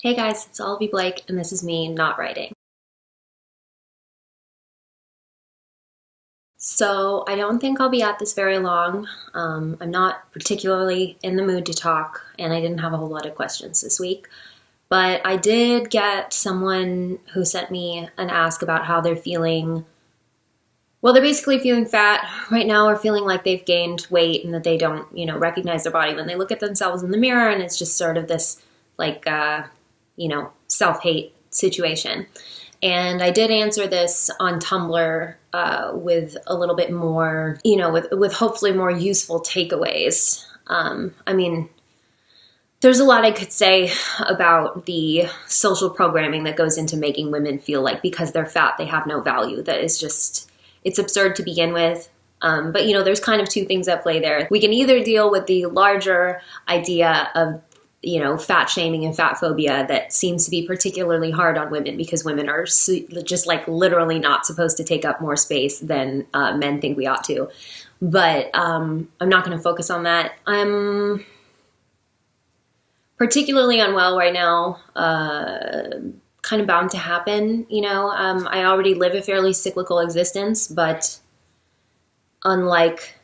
Hey guys, it's Olivie Blake, and this is me not writing. So I don't think I'll be at this very long. I'm not particularly in the mood to talk, and I didn't have a whole lot of questions this week. But I did get someone who sent me an ask about how they're feeling. Well, they're basically feeling fat right now, or feeling like they've gained weight and that they don't, recognize their body when they look at themselves in the mirror, and it's just sort of this like, self-hate situation. And I did answer this on Tumblr with a little bit more, with hopefully more useful takeaways. I mean, there's a lot I could say about the social programming that goes into making women feel like because they're fat, they have no value. That is just, it's absurd to begin with. But, there's kind of two things at play there. We can either deal with the larger idea of fat shaming and fat phobia that seems to be particularly hard on women because women are just like literally not supposed to take up more space than men think we ought to. But I'm not going to focus on that. I'm particularly unwell right now, kind of bound to happen. I already live a fairly cyclical existence, but unlike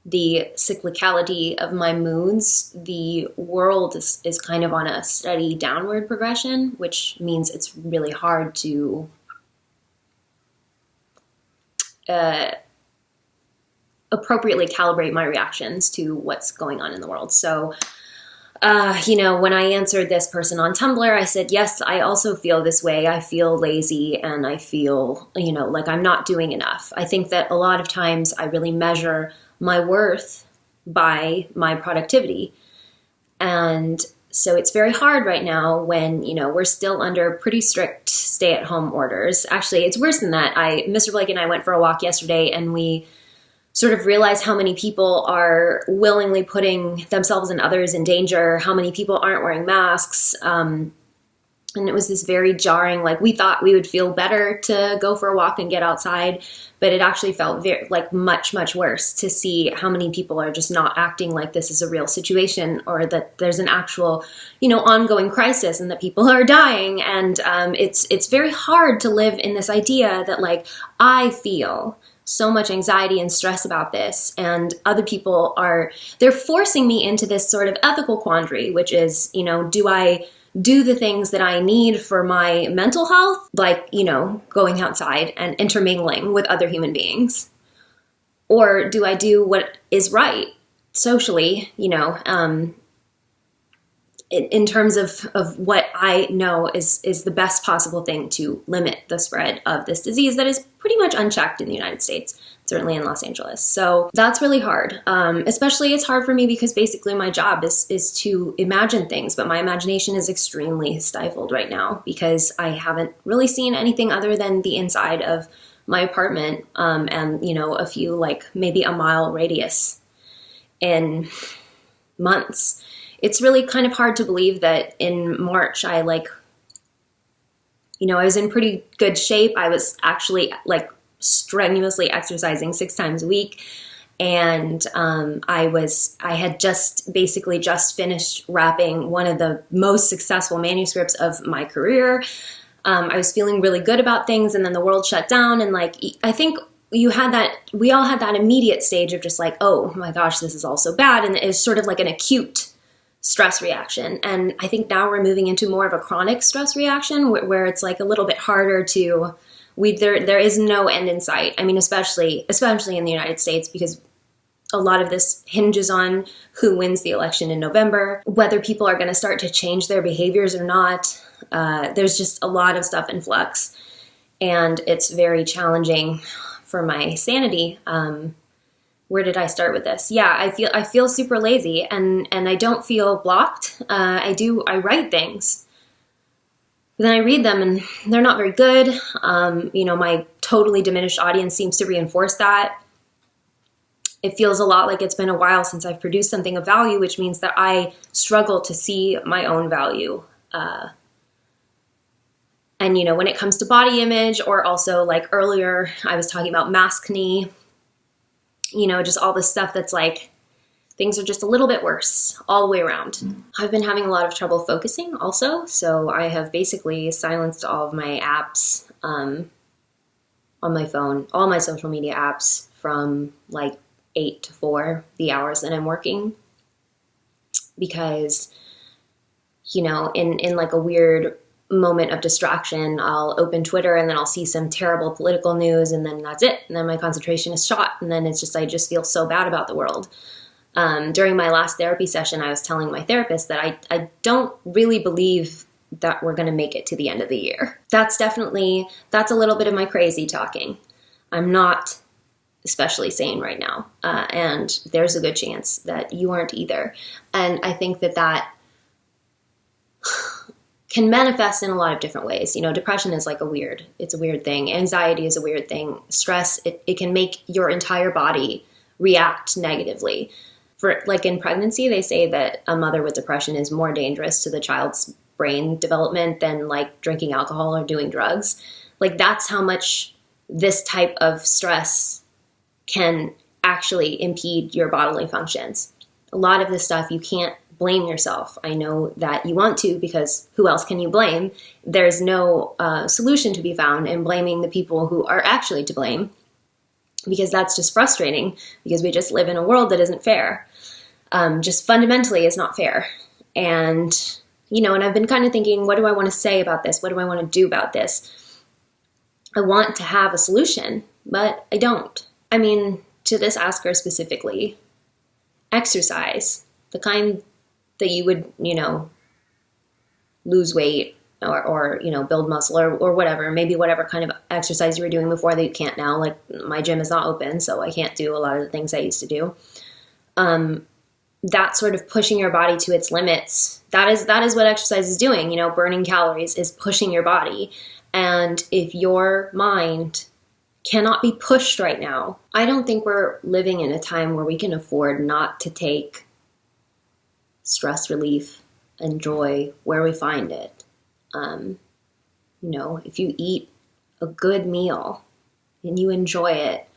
the cyclicality of my moods, the world is kind of on a steady downward progression, which means it's really hard to appropriately calibrate my reactions to what's going on in the world. So, when I answered this person on Tumblr, I said, yes, I also feel this way. I feel lazy and I feel, like I'm not doing enough. I think that a lot of times I really measure my worth by my productivity. And so it's very hard right now when, we're still under pretty strict stay-at-home orders. Actually, it's worse than that. Mr. Blake and I went for a walk yesterday and we sort of realize how many people are willingly putting themselves and others in danger, how many people aren't wearing masks. And it was this very jarring, like we thought we would feel better to go for a walk and get outside, but it actually felt very, like much, much worse to see how many people are just not acting like this is a real situation or that there's an actual, ongoing crisis and that people are dying. And it's very hard to live in this idea that like I feel so much anxiety and stress about this, and other people they're forcing me into this sort of ethical quandary, which is, do I do the things that I need for my mental health, like, going outside and intermingling with other human beings? Or do I do what is right socially, in terms of what I know is the best possible thing to limit the spread of this disease that is pretty much unchecked in the United States, certainly in Los Angeles. So that's really hard. Especially it's hard for me because basically my job is to imagine things, but my imagination is extremely stifled right now because I haven't really seen anything other than the inside of my apartment and, a few, like maybe a mile radius in months. It's really kind of hard to believe that in March I was in pretty good shape. I was actually like strenuously exercising 6 times a week. And I had just finished wrapping one of the most successful manuscripts of my career. I was feeling really good about things, and then the world shut down. And I think we all had that immediate stage of just like, oh my gosh, this is all so bad. And it was sort of like an acute stress reaction. And I think now we're moving into more of a chronic stress reaction where it's like a little bit harder to, there is no end in sight. I mean, especially in the United States, because a lot of this hinges on who wins the election in November, whether people are going to start to change their behaviors or not. There's just a lot of stuff in flux, and it's very challenging for my sanity. Where did I start with this? Yeah, I feel super lazy and I don't feel blocked. I write things. But then I read them and they're not very good. My totally diminished audience seems to reinforce that. It feels a lot like it's been a while since I've produced something of value, which means that I struggle to see my own value. And, when it comes to body image, or also like earlier, I was talking about maskne, just all this stuff that's like, things are just a little bit worse all the way around. I've been having a lot of trouble focusing also, so I have basically silenced all of my apps on my phone, all my social media apps from like 8 to 4, the hours that I'm working, because, you know, in like a weird moment of distraction, I'll open Twitter and then I'll see some terrible political news, and then that's it. And then my concentration is shot. And then it's just, I just feel so bad about the world. During my last therapy session, I was telling my therapist that I don't really believe that we're going to make it to the end of the year. That's a little bit of my crazy talking. I'm not especially sane right now. And there's a good chance that you aren't either. And I think that can manifest in a lot of different ways. You know, depression is like it's a weird thing. Anxiety is a weird thing. Stress, it can make your entire body react negatively. For like in pregnancy, they say that a mother with depression is more dangerous to the child's brain development than like drinking alcohol or doing drugs. Like that's how much this type of stress can actually impede your bodily functions. A lot of this stuff, you can't blame yourself. I know that you want to, because who else can you blame? There's no solution to be found in blaming the people who are actually to blame, because that's just frustrating, because we just live in a world that isn't fair. Just fundamentally is not fair. And, you know, and I've been kind of thinking, what do I want to say about this? What do I want to do about this? I want to have a solution, but I don't. I mean, to this asker specifically, exercise, the kind that you would, you know, lose weight or you know, build muscle or whatever, maybe whatever kind of exercise you were doing before that you can't now. Like my gym is not open, so I can't do a lot of the things I used to do. That sort of pushing your body to its limits, that is what exercise is doing. You know, burning calories is pushing your body. And if your mind cannot be pushed right now, I don't think we're living in a time where we can afford not to take stress relief and joy where we find it. You know, if you eat a good meal and you enjoy it,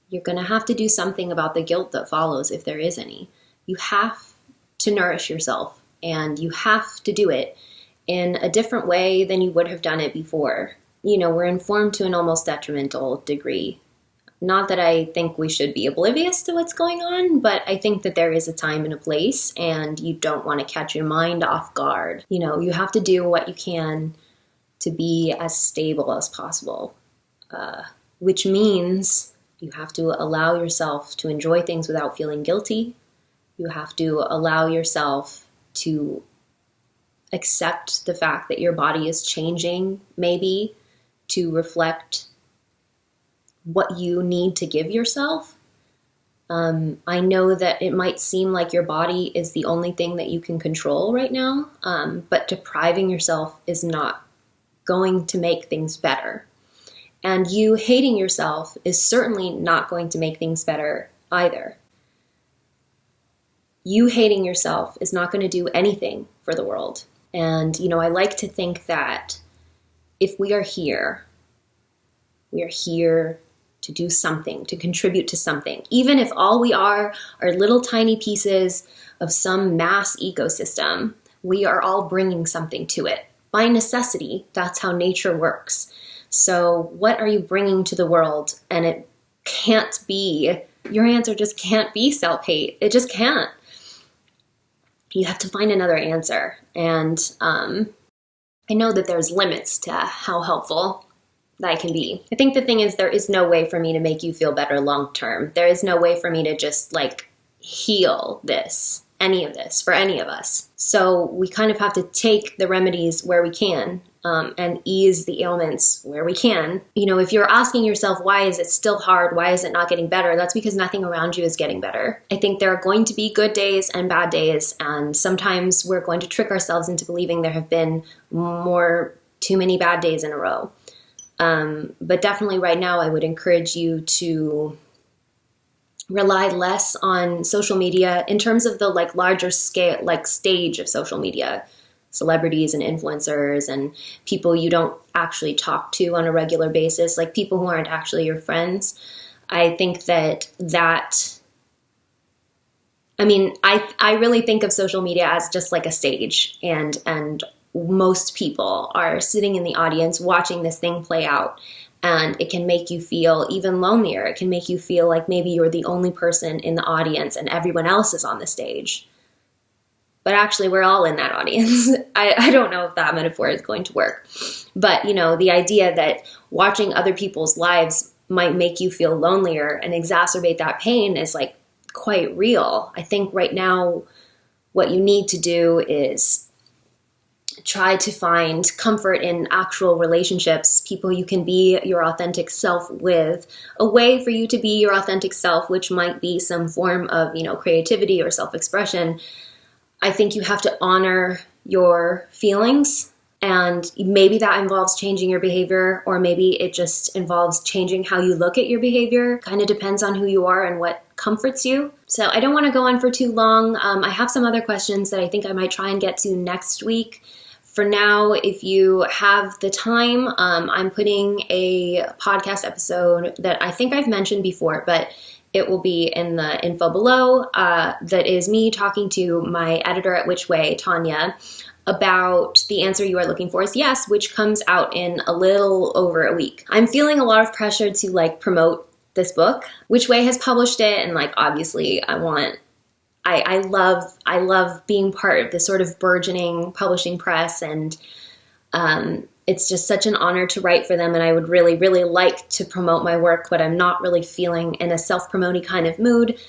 you're going to have to do something about the guilt that follows, if there is any. You have to nourish yourself, and you have to do it in a different way than you would have done it before. You know, we're informed to an almost detrimental degree. Not that I think we should be oblivious to what's going on, but I think that there is a time and a place, and you don't want to catch your mind off guard. You know, you have to do what you can to be as stable as possible, which means you have to allow yourself to enjoy things without feeling guilty. You have to allow yourself to accept the fact that your body is changing, maybe to reflect what you need to give yourself. I know that it might seem like your body is the only thing that you can control right now, but depriving yourself is not going to make things better. And you hating yourself is certainly not going to make things better either. You hating yourself is not going to do anything for the world. And, you know, I like to think that if we are here to do something, to contribute to something, even if all we are little tiny pieces of some mass ecosystem, we are all bringing something to it. By necessity, that's how nature works. So what are you bringing to the world? And it can't be, your answer just can't be self-hate. It just can't. You have to find another answer. And I know that there's limits to how helpful that I can be. I think the thing is, there is no way for me to make you feel better long term. There is no way for me to just like heal any of this for any of us. So we kind of have to take the remedies where we can, and ease the ailments where we can. You know, if you're asking yourself, why is it still hard? Why is it not getting better? That's because nothing around you is getting better. I think there are going to be good days and bad days, and sometimes we're going to trick ourselves into believing there have been too many bad days in a row. But definitely right now, I would encourage you to rely less on social media in terms of the like larger scale, like stage of social media, celebrities and influencers and people you don't actually talk to on a regular basis, like people who aren't actually your friends. I think that I mean, I really think of social media as just like a stage, and most people are sitting in the audience watching this thing play out, and it can make you feel even lonelier. It can make you feel like maybe you're the only person in the audience and everyone else is on the stage. But actually, we're all in that audience. I don't know if that metaphor is going to work. But, you know, the idea that watching other people's lives might make you feel lonelier and exacerbate that pain is like quite real. I think right now what you need to do is try to find comfort in actual relationships, people you can be your authentic self with, a way for you to be your authentic self, which might be some form of, you know, creativity or self-expression. I think you have to honor your feelings, and maybe that involves changing your behavior, or maybe it just involves changing how you look at your behavior. Kind of depends on who you are and what comforts you. So I don't want to go on for too long. I have some other questions that I think I might try and get to next week. For now, if you have the time, I'm putting a podcast episode that I think I've mentioned before, but it will be in the info below. That is me talking to my editor at Which Way, Tanya, about The Answer You Are Looking For Is Yes, which comes out in a little over a week. I'm feeling a lot of pressure to like promote this book. Which Way has published it, and like obviously I love being part of this sort of burgeoning publishing press, and it's just such an honor to write for them, and I would really, really like to promote my work, but I'm not really feeling in a self-promoting kind of mood.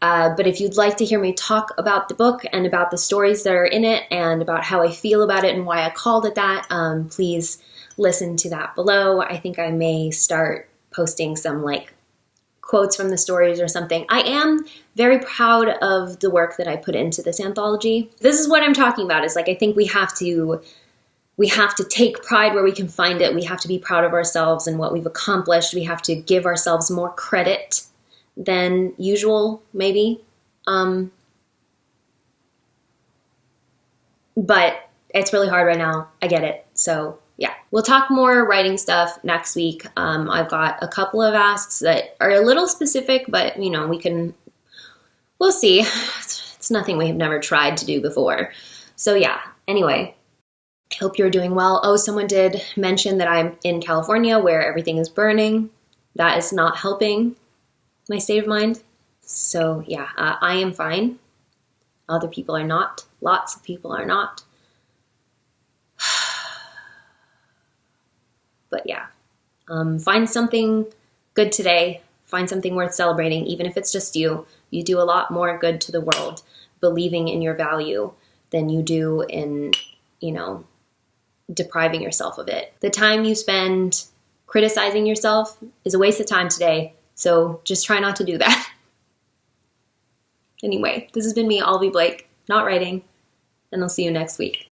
But if you'd like to hear me talk about the book and about the stories that are in it and about how I feel about it and why I called it that, please listen to that below. I think I may start posting some like quotes from the stories or something. I am very proud of the work that I put into this anthology. This is what I'm talking about, is like I think we have to take pride where we can find it. We have to be proud of ourselves and what we've accomplished. We have to give ourselves more credit than usual, maybe. But it's really hard right now. I get it. So yeah, we'll talk more writing stuff next week. I've got a couple of asks that are a little specific, but you know, we'll see. It's nothing we have never tried to do before. So yeah, anyway, I hope you're doing well. Oh, someone did mention that I'm in California where everything is burning. That is not helping my state of mind. So yeah, I am fine. Other people are not. Lots of people are not. But yeah, find something good today. Find something worth celebrating, even if it's just you. You do a lot more good to the world believing in your value than you do in, you know, depriving yourself of it. The time you spend criticizing yourself is a waste of time today. So just try not to do that. Anyway, this has been me, Olivie Blake, not writing, and I'll see you next week.